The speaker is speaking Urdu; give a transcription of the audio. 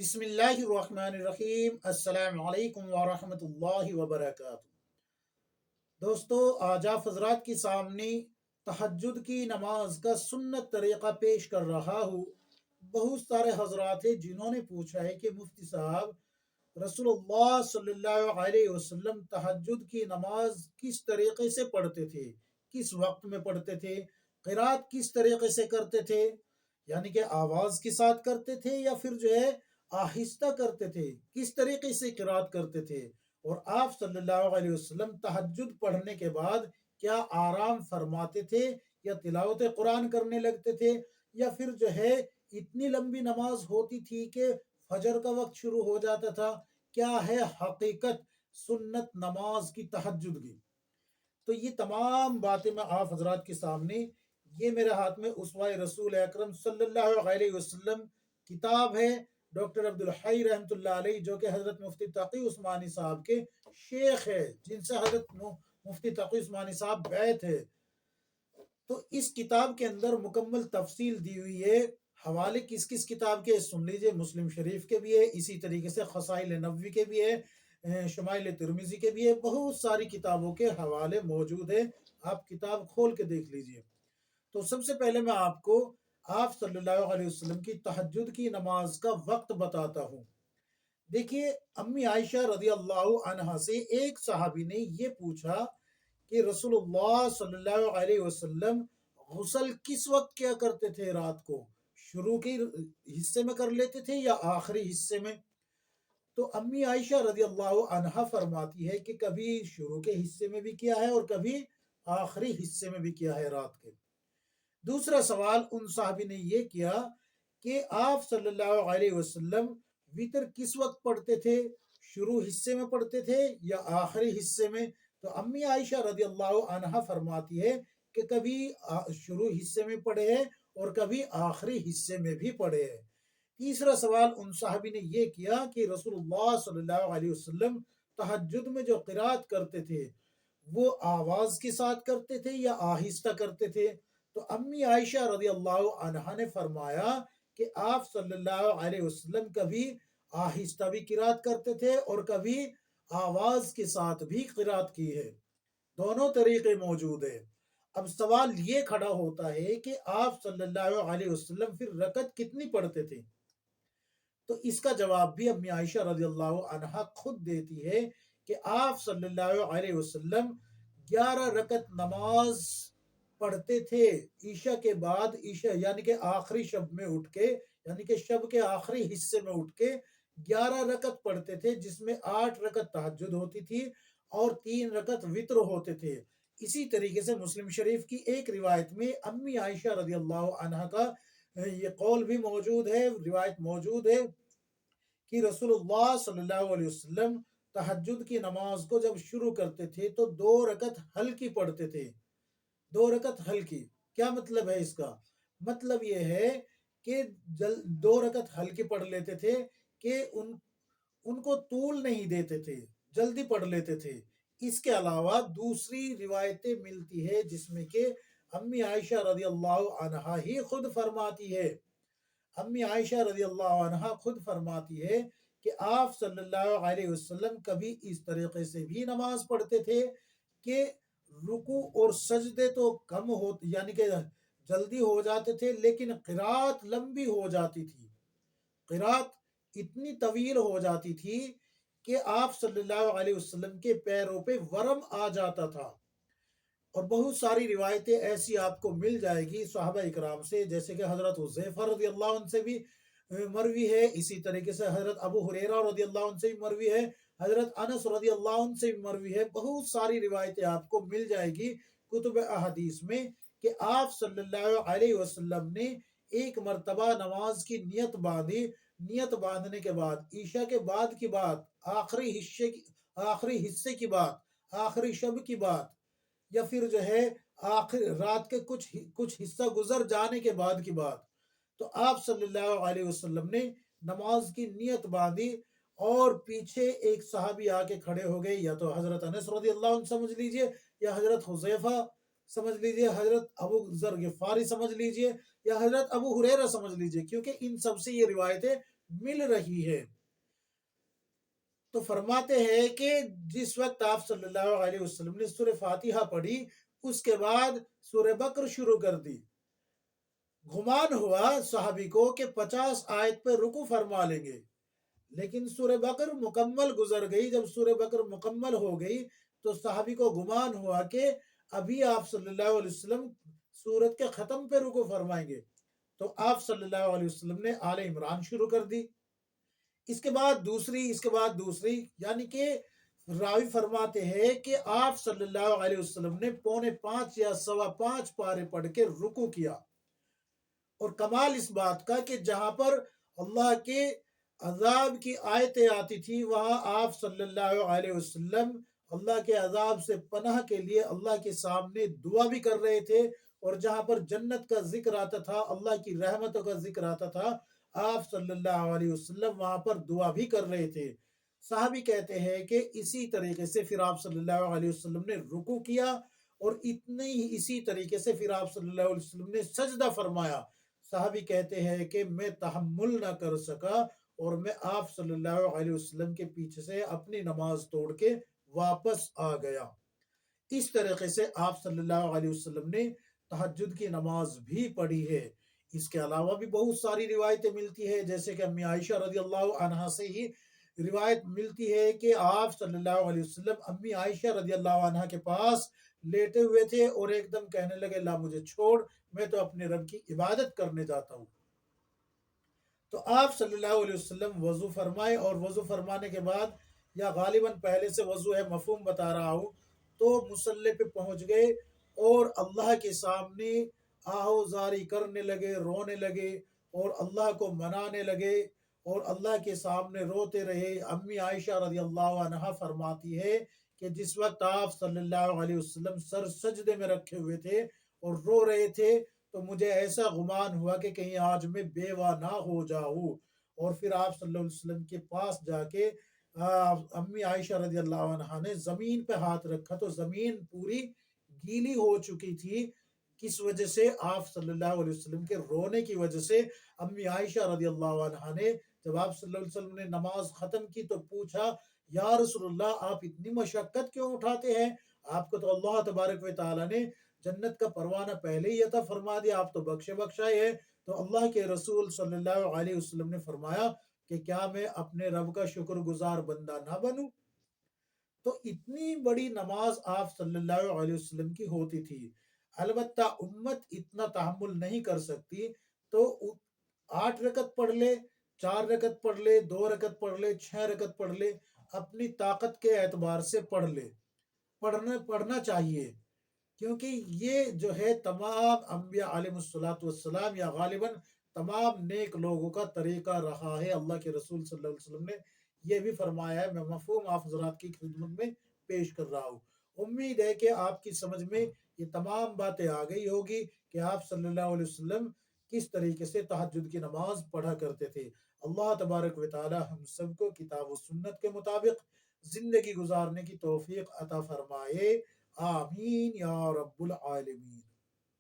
بسم اللہ الرحمن الرحیم۔ السلام علیکم ورحمۃ اللہ وبرکاتہ۔ دوستو، آج آپ حضرات کے سامنے تہجد کی نماز کا سنت طریقہ پیش کر رہا ہوں۔ بہت سارے حضرات ہیں جنہوں نے پوچھا ہے کہ مفتی صاحب، رسول اللہ صلی اللہ علیہ وسلم تہجد کی نماز کس طریقے سے پڑھتے تھے، کس وقت میں پڑھتے تھے، قرات کس طریقے سے کرتے تھے، یعنی کہ آواز کے ساتھ کرتے تھے یا پھر آہستہ کرتے تھے، کس طریقے سے قرات کرتے تھے، اور آپ صلی اللہ علیہ وسلم تہجد پڑھنے کے بعد کیا آرام فرماتے تھے یا تلاوت قرآن کرنے لگتے تھے، یا پھر اتنی لمبی نماز ہوتی تھی کہ فجر کا وقت شروع ہو جاتا تھا۔ کیا ہے حقیقت سنت نماز کی تہجد کی؟ تو یہ تمام باتیں میں آپ حضرات کے سامنے، یہ میرے ہاتھ میں اسوہ رسول اکرم صلی اللہ علیہ وسلم کتاب ہے، ڈاکٹر عبدالحی رحمۃ اللہ علیہ، جو کہ حضرت مفتی تقی عثمانی صاحب کے شیخ ہے، جن سے حضرت مفتی تقی عثمانی صاحب بیعت ہے۔ تو اس کتاب کے اندر مکمل تفصیل دی ہوئی ہے۔ حوالے کس کس کتاب کے سن لیجئے، مسلم شریف کے بھی ہے، اسی طریقے سے خصائل نبوی کے بھی ہے، شمائل ترمذی کے بھی ہے، بہت ساری کتابوں کے حوالے موجود ہیں، آپ کتاب کھول کے دیکھ لیجئے۔ تو سب سے پہلے میں آپ کو آپ صلی اللہ علیہ وسلم کی تہجد کی نماز کا وقت بتاتا ہوں۔ دیکھیے، امی عائشہ رضی اللہ عنہا سے ایک صحابی نے یہ پوچھا کہ رسول اللہ صلی اللہ علیہ وسلم غسل کس وقت کیا کرتے تھے؟ رات کو شروع کے حصے میں کر لیتے تھے یا آخری حصے میں؟ تو امی عائشہ رضی اللہ عنہا فرماتی ہے کہ کبھی شروع کے حصے میں بھی کیا ہے اور کبھی آخری حصے میں بھی کیا ہے رات کے۔ دوسرا سوال ان صحابی نے یہ کیا کہ آپ صلی اللہ علیہ وسلم وتر کس وقت پڑھتے تھے، شروع حصے میں پڑھتے تھے یا آخری حصے میں؟ تو امی عائشہ رضی اللہ عنہا فرماتی ہے کہ کبھی شروع حصے میں پڑھے ہیں اور کبھی آخری حصے میں بھی پڑھے ہیں۔ تیسرا سوال ان صحابی نے یہ کیا کہ رسول اللہ صلی اللہ علیہ وسلم تہجد میں جو قرات کرتے تھے وہ آواز کے ساتھ کرتے تھے یا آہستہ کرتے تھے؟ تو امی عائشہ رضی اللہ عنہا نے فرمایا کہ آپ صلی اللہ علیہ وسلم کبھی آہستہ بھی قرات کرتے تھے اور کبھی آواز کے ساتھ بھی قرات کی ہے، دونوں طریقے موجود ہیں۔ اب سوال یہ کھڑا ہوتا ہے کہ آپ صلی اللہ علیہ وسلم پھر رکعت کتنی پڑھتے تھے؟ تو اس کا جواب بھی امی عائشہ رضی اللہ عنہا خود دیتی ہے کہ آپ صلی اللہ علیہ وسلم 11 رکعت نماز پڑھتے تھے عشاء کے بعد، عشاء یعنی کہ آخری شب میں اٹھ کے، یعنی کہ شب کے آخری حصے میں اٹھ کے 11 رکعت پڑھتے تھے، جس میں 8 رکعت تہجد ہوتی تھی اور 3 رکعت وتر ہوتے تھے۔ اسی طریقے سے مسلم شریف کی ایک روایت میں امی عائشہ رضی اللہ عنہا کا یہ قول بھی موجود ہے، روایت موجود ہے کہ رسول اللہ صلی اللہ علیہ وسلم تہجد کی نماز کو جب شروع کرتے تھے تو 2 رکعت ہلکی پڑھتے تھے۔ 2 رکعت ہلکی، کیا مطلب ہے اس کا؟ مطلب یہ ہے کہ 2 رکعت ہلکی پڑھ لیتے تھے کہ ان کو طول نہیں دیتے تھے، جلدی پڑھ لیتے تھے۔ اس کے علاوہ دوسری روایتیں ملتی ہے جس میں کہ امی عائشہ رضی اللہ عنہا ہی خود فرماتی ہے، امی عائشہ رضی اللہ عنہا خود فرماتی ہے کہ آپ صلی اللہ علیہ وسلم کبھی اس طریقے سے بھی نماز پڑھتے تھے کہ رکوع اور سجدے تو کم ہوتے، یعنی کہ جلدی ہو جاتے تھے، لیکن قرات لمبی ہو جاتی تھی، قرات اتنی طویل ہو جاتی تھی کہ آپ صلی اللہ علیہ وسلم کے پیروں پہ ورم آ جاتا تھا۔ اور بہت ساری روایتیں ایسی آپ کو مل جائے گی صحابہ اکرام سے، جیسے کہ حضرت حذیفہ رضی اللہ عنہ سے بھی مروی ہے، اسی طریقے سے حضرت ابو ہریرہ رضی اللہ عنہ سے بھی مروی ہے، حضرت انس رضی اللہ عنہ سے بھی مروی ہے۔ بہت ساری روایتیں آپ کو مل جائے گی کتب احادیث میں کہ آپ صلی اللہ علیہ وسلم نے ایک مرتبہ نماز کی نیت باندھی، نیت باندھنے کے بعد عشاء کے بعد کی بات، آخری حصے کی بات، آخری شب کی بات، یا پھر آخر رات کے کچھ حصہ گزر جانے کے بعد کی بات، تو آپ صلی اللہ علیہ وسلم نے نماز کی نیت باندھی اور پیچھے ایک صحابی آ کے کھڑے ہو گئے، یا تو حضرت انس رضی اللہ عنہ سمجھ لیجئے، یا حضرت حذیفہ سمجھ لیجئے، حضرت ابو ذر غفاری سمجھ لیجئے، یا حضرت ابو ہریرہ سمجھ لیجئے، کیونکہ ان سب سے یہ روایتیں مل رہی ہے۔ تو فرماتے ہیں کہ جس وقت آپ صلی اللہ علیہ وسلم نے سورہ فاتحہ پڑھی، اس کے بعد سورہ بقر شروع کر دی۔ گمان ہوا صحابی کو کہ 50 آیت پہ رکو فرما لیں گے، لیکن سورہ بقر مکمل گزر گئی۔ جب سورہ بقر مکمل ہو گئی تو صحابی کو گمان ہوا کہ ابھی آپ صلی اللہ علیہ وسلم سورت کے ختم پہ رکو فرمائیں گے، تو آپ صلی اللہ علیہ وسلم نے آل عمران شروع کر دی، اس کے بعد دوسری، اس کے بعد دوسری، یعنی کہ راوی فرماتے ہیں کہ آپ صلی اللہ علیہ وسلم نے 4.75 یا 5.25 پارے پڑھ کے رکو کیا۔ اور کمال اس بات کا کہ جہاں پر اللہ کے عذاب کی آیتیں آتی تھی، وہاں آپ صلی اللہ علیہ وسلم اللہ کے عذاب سے پناہ کے لیے اللہ کے سامنے دعا بھی کر رہے تھے، اور جہاں پر جنت کا ذکر آتا تھا، اللہ کی رحمتوں کا ذکر آتا تھا، آپ صلی اللہ علیہ وسلم وہاں پر دعا بھی کر رہے تھے۔ صحابی کہتے ہیں کہ اسی طریقے سے پھر آپ صلی اللہ علیہ وسلم نے رکوع کیا، اور اتنے ہی اسی طریقے سے پھر آپ صلی اللہ علیہ وسلم نے سجدہ فرمایا۔ صحابی کہتے ہیں کہ میں تحمل نہ کر سکا، اور میں آپ صلی اللہ علیہ وسلم کے پیچھے سے اپنی نماز توڑ کے واپس آ گیا۔ اس طریقے سے آپ صلی اللہ علیہ وسلم نے تہجد کی نماز بھی پڑھی ہے۔ اس کے علاوہ بھی بہت ساری روایتیں ملتی ہیں، جیسے کہ امی عائشہ رضی اللہ عنہا سے ہی روایت ملتی ہے کہ آپ صلی اللہ علیہ وسلم امی عائشہ رضی اللہ عنہا کے پاس لیٹے ہوئے تھے، اور ایک دم کہنے لگے لا مجھے چھوڑ، میں تو اپنے رب کی عبادت کرنے جاتا ہوں۔ تو آپ صلی اللہ علیہ وسلم وضو فرمائے، اور وضو فرمانے کے بعد، یا غالباً پہلے سے وضو ہے، مفہوم بتا رہا ہوں، تو مصلی پہ پہنچ گئے اور اللہ کے سامنے آہو زاری کرنے لگے، رونے لگے اور اللہ کو منانے لگے، اور اللہ کے سامنے روتے رہے۔ امی عائشہ رضی اللہ عنہا فرماتی ہے کہ جس وقت آپ صلی اللہ علیہ وسلم سر سجدے میں رکھے ہوئے تھے اور رو رہے تھے، تو مجھے ایسا گمان ہوا کہ کہیں آج میں بیوہ نہ ہو جاؤں۔ اور پھر آپ صلی اللہ علیہ وسلم کے پاس جا کے امی عائشہ رضی اللہ عنہا نے زمین پہ ہاتھ رکھا، تو زمین پوری گیلی ہو چکی تھی۔ کس وجہ سے؟ آپ صلی اللہ علیہ وسلم کے رونے کی وجہ سے۔ امی عائشہ رضی اللہ عنہا نے جب آپ صلی اللہ علیہ وسلم نے نماز ختم کی تو پوچھا یا رسول اللہ آپ اتنی مشقت کیوں اٹھاتے ہیں؟ آپ کو تو اللہ تبارک و تعالیٰ نے جنت کا پروانہ پہلے ہی عطا فرما دیا، آپ تو بخشے بخشائے ہیں۔ تو اللہ کے رسول صلی اللہ علیہ وسلم نے فرمایا کہ کیا میں اپنے رب کا شکر گزار بندہ نہ بنوں؟ تو اتنی بڑی نماز آپ صلی اللہ علیہ وسلم کی ہوتی تھی۔ البتہ امت اتنا تحمل نہیں کر سکتی، تو 8 رکعت پڑھ لے، 4 رکعت پڑھ لے، 2 رکعت پڑھ لے، 6 رکعت پڑھ لے، اپنی طاقت کے اعتبار سے پڑھ لے، پڑھنا چاہیے، کیونکہ یہ جو ہے تمام انبیاء علیہ السلام یا غالباً تمام نیک لوگوں کا طریقہ رہا ہے۔ اللہ کے رسول صلی اللہ علیہ وسلم نے یہ بھی فرمایا ہے، میں مفہوم آپ حضرات کی خدمت میں پیش کر رہا ہوں۔ امید ہے کہ آپ کی سمجھ میں یہ تمام باتیں آ گئی ہوگی کہ آپ صلی اللہ علیہ وسلم کس طریقے سے تہجد کی نماز پڑھا کرتے تھے۔ اللہ تبارک و تعالی ہم سب کو کتاب و سنت کے مطابق زندگی گزارنے کی توفیق عطا فرمائے، آمین یا رب العالمین۔